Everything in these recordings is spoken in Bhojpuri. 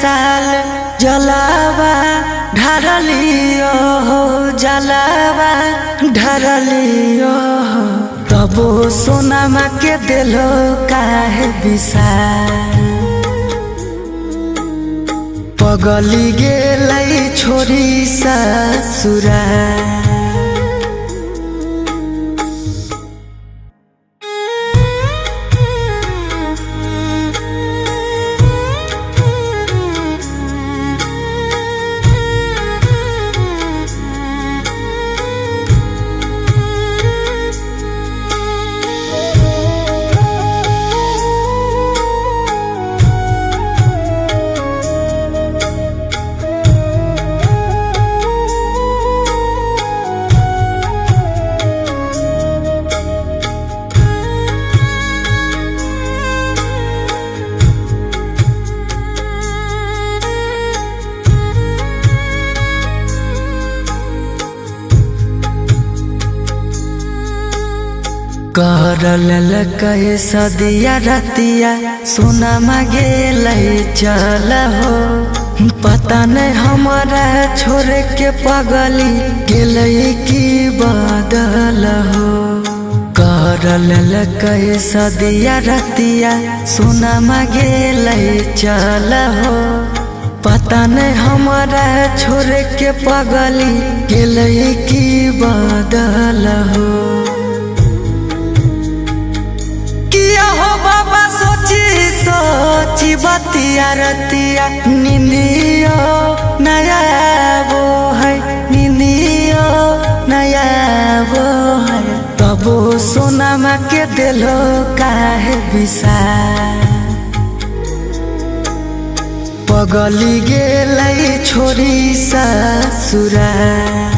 साल जलावा ढारलियो हो जलावा ढारलियो हो तबो सोनामा के दिलो काहे बिसार पगली गेलै छोरी ससुराल करल कहे सदिया रतिया सोना मांगेलै चल हो पता नहीं हमारा छोड़ के पगली गेलै की बदल हो करल कहे सदिया रतिया सोना मांगेलै चल हो पता नहीं हमारा छोड़ के पगली गेलै की बदल हो हो बाबा सोची सोची बतिया रतिया निंदियो नया वो है निंदियो नया वो है तबो सोनामा के दिलो काहे बिसार पगली गेलै छोरी ससुराल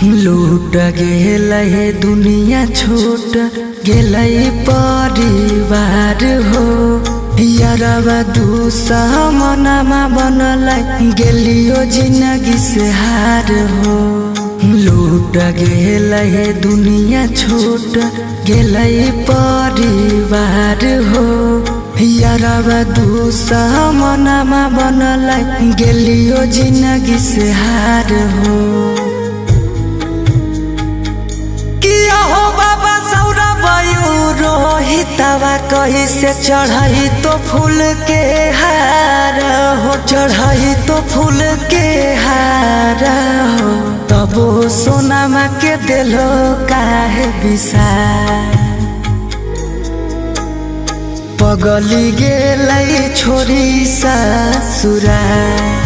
लूट गेलै दुनिया छूट गेलै परिवार हो यारवा दुश्मनमा बनलै गेलियो जिंदगी से हार हो लूट गेलै दुनिया छूट गेलै परिवार हो यारवा दुश्मनमा बनलै गेलियो जिंदगी से हार हो हो बाबा सौरा बयू रोहितवा कैसे चढ़ाई तो फूल के हार हो चढ़ाई तो फूल के हार हो तबो सोनामा के दिलो काहे बिसार पगली गेलै छोरी ससुराल।